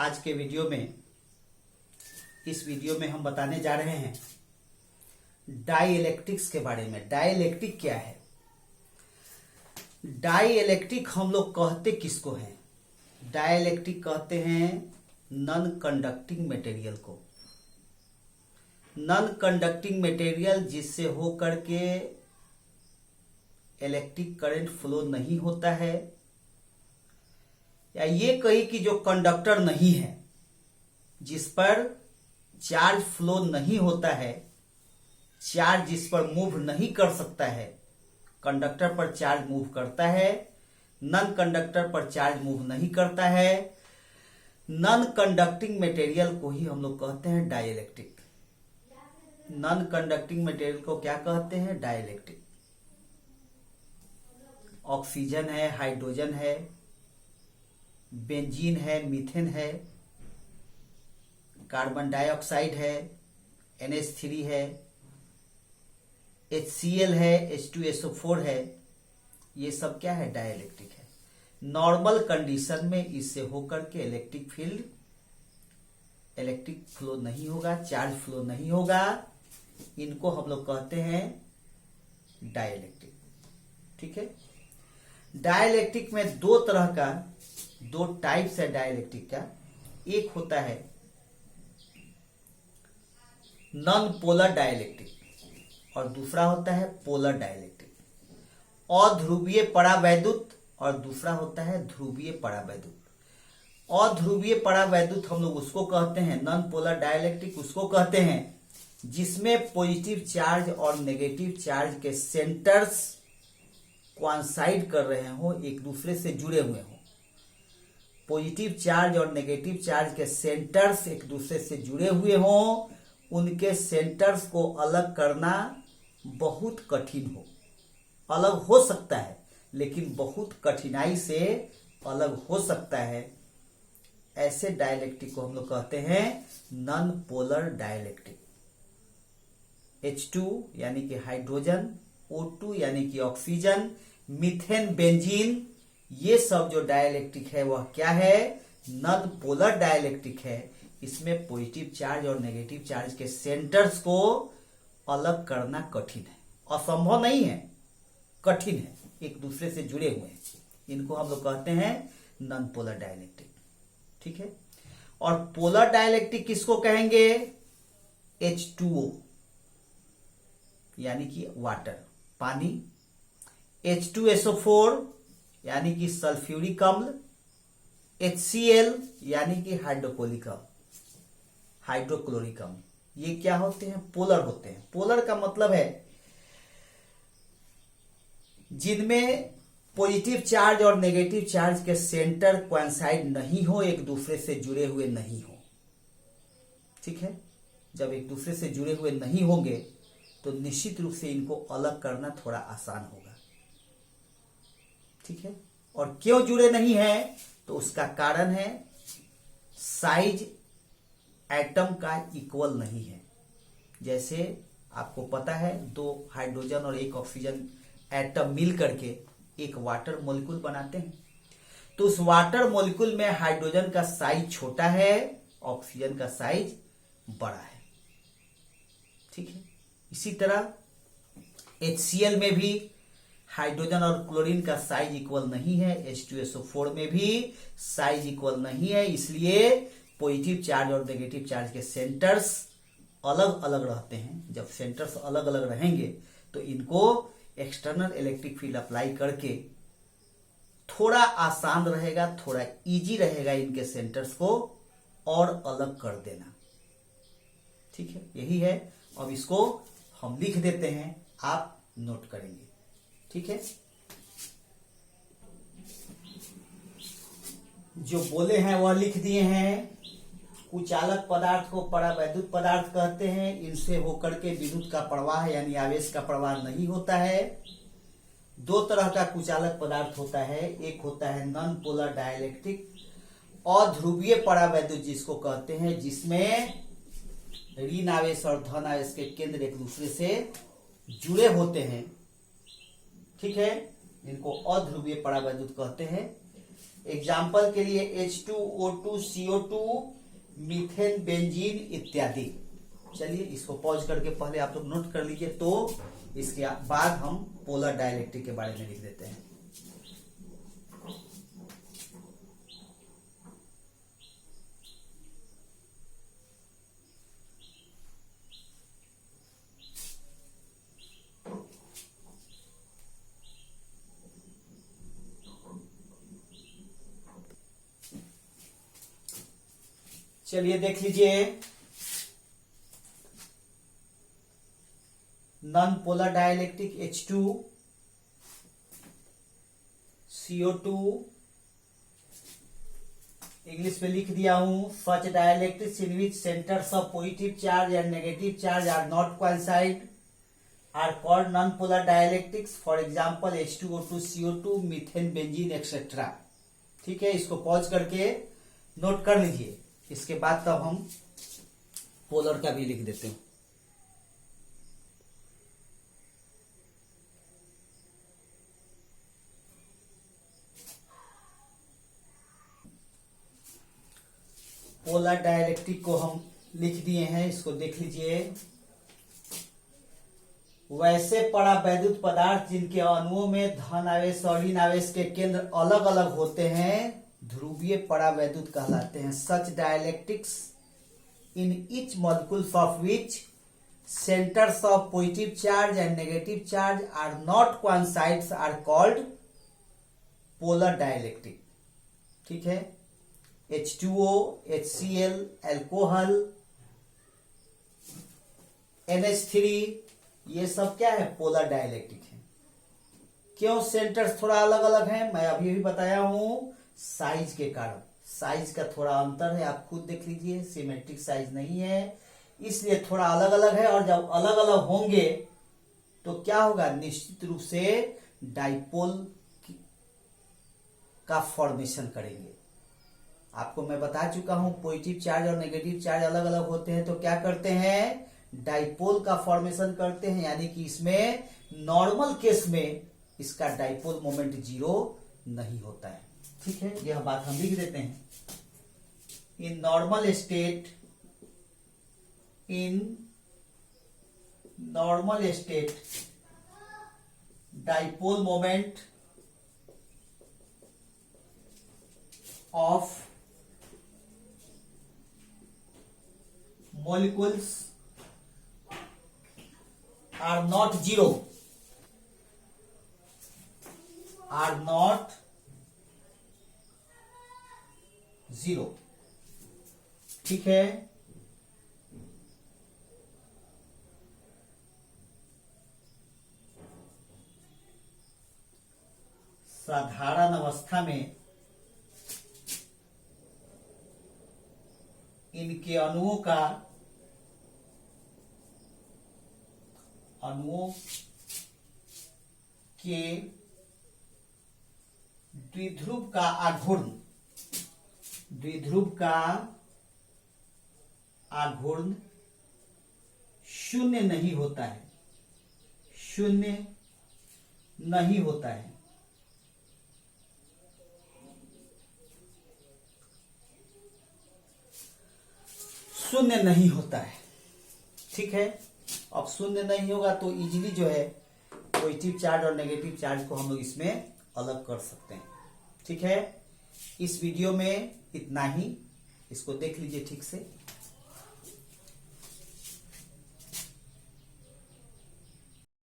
आज के इस वीडियो में हम बताने जा रहे हैं डाई इलेक्ट्रिक्स के बारे में। डाई इलेक्ट्रिक क्या है? डाई इलेक्ट्रिक हम लोग कहते किसको हैं? डाई इलेक्ट्रिक कहते हैं नॉन कंडक्टिंग मटेरियल को। नॉन कंडक्टिंग मटेरियल जिससे होकर के इलेक्ट्रिक करंट फ्लो नहीं होता है, या ये कही कि जो कंडक्टर नहीं है, जिस पर चार्ज फ्लो नहीं होता है, चार्ज जिस पर मूव नहीं कर सकता है। कंडक्टर पर चार्ज मूव करता है, नॉन कंडक्टर पर चार्ज मूव नहीं करता है। नॉन कंडक्टिंग मटेरियल को ही हम लोग कहते हैं dielectric. Non conducting material को क्या कहते हैं? Dielectric. ऑक्सीजन है, हाइड्रोजन है, बेंजीन है, मीथेन है, कार्बन डाइऑक्साइड है, NH3 है, HCl है, H2SO4 है। ये सब क्या है? डाई इलेक्ट्रिक है। नॉर्मल कंडीशन में इससे होकर के इलेक्ट्रिक फील्ड, इलेक्ट्रिक फ्लो नहीं होगा, चार्ज फ्लो नहीं होगा। इनको हम लोग कहते हैं डाई इलेक्ट्रिक। ठीक है। डाई इलेक्ट्रिक में दो टाइप्स है डाई इलेक्ट्रिक का। एक होता है नॉन पोलर डाई इलेक्ट्रिक और दूसरा होता है पोलर डाई इलेक्ट्रिक। अध्रुवीय परावैद्युत और दूसरा होता है ध्रुवीय परावैद्युत। अध्रुवीय परावैद्युत हम लोग उसको कहते हैं, नॉन पोलर डाई इलेक्ट्रिक उसको कहते हैं जिसमें पॉजिटिव चार्ज और नेगेटिव चार्ज के सेंटर्स कोइंसाइड कर रहे हो, एक दूसरे से जुड़े हुए हो। पॉजिटिव चार्ज और नेगेटिव चार्ज के सेंटर्स एक दूसरे से जुड़े हुए हो, उनके सेंटर्स को अलग करना बहुत कठिन हो। अलग हो सकता है लेकिन बहुत कठिनाई से अलग हो सकता है। ऐसे डाइलेक्ट्रिक को हम लोग कहते हैं नॉन पोलर डाइलेक्ट्रिक। H2 यानी कि हाइड्रोजन, O2 यानी कि ऑक्सीजन, मीथेन, बेंजीन, ये सब जो डाइलेक्ट्रिक है वह क्या है? नॉन पोलर डाइलेक्ट्रिक है। इसमें पॉजिटिव चार्ज और नेगेटिव चार्ज के सेंटर्स को अलग करना कठिन है। असंभव नहीं है, कठिन है, एक दूसरे से जुड़े हुए हैं। इनको हम लोग कहते हैं नॉन पोलर डाइलेक्ट्रिक। ठीक है। और पोलर डाइलेक्ट्रिक किसको कहेंगे? H2O यानी कि वाटर, पानी, H2SO4 यानी कि सल्फ्यूरिक अम्ल, HCl यानी कि हाइड्रोक्लोरिक अम्ल। ये क्या होते हैं? पोलर होते हैं। पोलर का मतलब है जिनमें पॉजिटिव चार्ज और नेगेटिव चार्ज के सेंटर कोइंसाइड नहीं हो, एक दूसरे से जुड़े हुए नहीं हो। ठीक है। जब एक दूसरे से जुड़े हुए नहीं होंगे तो निश्चित रूप से इनको अलग करना थोड़ा आसान होगा। ठीक है। और क्यों जुड़े नहीं है? तो उसका कारण है साइज एटम का इक्वल नहीं है। जैसे आपको पता है, दो हाइड्रोजन और एक ऑक्सीजन एटम मिल करके एक वाटर मॉलिक्यूल बनाते हैं। तो उस वाटर मॉलिक्यूल में हाइड्रोजन का साइज छोटा है, ऑक्सीजन का साइज बड़ा है। ठीक है। इसी तरह HCl में भी हाइड्रोजन और क्लोरीन का साइज इक्वल नहीं है, H2SO4 में भी साइज इक्वल नहीं है। इसलिए पॉजिटिव चार्ज और नेगेटिव चार्ज के सेंटर्स अलग अलग रहते हैं। जब सेंटर्स अलग अलग रहेंगे तो इनको एक्सटर्नल इलेक्ट्रिक फील्ड अप्लाई करके थोड़ा आसान रहेगा, थोड़ा इजी रहेगा इनके सेंटर्स को और अलग कर देना। ठीक है। यही है। अब इसको हम लिख देते हैं, आप नोट करेंगे। ठीक है। जो बोले हैं वह लिख दिए हैं। कुचालक पदार्थ को परावैद्युत पदार्थ कहते हैं। इनसे होकर के विद्युत का प्रवाह यानी आवेश का प्रवाह नहीं होता है। दो तरह का कुचालक पदार्थ होता है। एक होता है नॉन पोलर डाइलेक्ट्रिक, अध्रुवीय परावैद्युत जिसको कहते हैं, जिसमें ऋण आवेश और धन आवेश के केंद्र एक दूसरे से जुड़े होते हैं। ठीक है। इनको अध्रुवीय परावैद्युत कहते हैं। एग्जाम्पल के लिए H2O2 CO2 मीथेन बेंजीन इत्यादि। चलिए इसको पॉज करके पहले आप लोग नोट कर लीजिए, तो इसके बाद हम पोलर डाइलेक्ट्रिक के बारे में लिख देते हैं। चलिए देख लीजिए, non polar dielectric H2 CO2, English में लिख दिया हूं, such dielectrics in which centres of positive charge and negative charge are not coincide are called non polar dielectrics. For example H2O2 CO2 methane benzene etcetera. ठीक है, इसको pause करके note कर लीजिए। इसके बाद तब हम पोलर का भी लिख देते हैं। पोलर डाइलेक्ट्रिक को हम लिख दिए हैं, इसको देख लीजिए। वैसे परावैद्युत पदार्थ जिनके अणुओं में धन आवेश और ऋण आवेश के केंद्र अलग अलग होते हैं ध्रुवीय परावैद्युत कहलाते हैं। Such dielectrics in each molecules of which centres of positive charge and negative charge are not coincides are called polar dielectric. ठीक है, H2O, HCl, अल्कोहल, NH3, ये सब क्या है? पोलर डाइलेक्ट्रिक है। क्यों सेंटर्स थोड़ा अलग अलग हैं? मैं अभी भी बताया हूं, साइज के कारण। साइज का थोड़ा अंतर है, आप खुद देख लीजिए, सिमेट्रिक साइज नहीं है, इसलिए थोड़ा अलग अलग है। और जब अलग अलग होंगे तो क्या होगा? निश्चित रूप से डाइपोल का फॉर्मेशन करेंगे। आपको मैं बता चुका हूं, पॉजिटिव चार्ज और नेगेटिव चार्ज अलग अलग होते हैं तो क्या करते हैं? डाइपोल का फॉर्मेशन करते हैं। यानी कि इसमें नॉर्मल केस में इसका डाइपोल मोमेंट 0 नहीं होता है। ठीक है, यह बात हम लिख देते हैं। In normal state dipole moment of molecules are not zero, ठीक है। साधारण अवस्था में इनके अणुओं के द्विध्रुव का आघूर्ण शून्य नहीं होता है। शून्य नहीं होता है। शून्य नहीं होता है। ठीक है, अब शून्य नहीं होगा तो इजीली जो है पॉजिटिव चार्ज और नेगेटिव चार्ज को हम लोग इसमें अलग कर सकते हैं। ठीक है, इस वीडियो में इतना ही। इसको देख लीजिए ठीक से।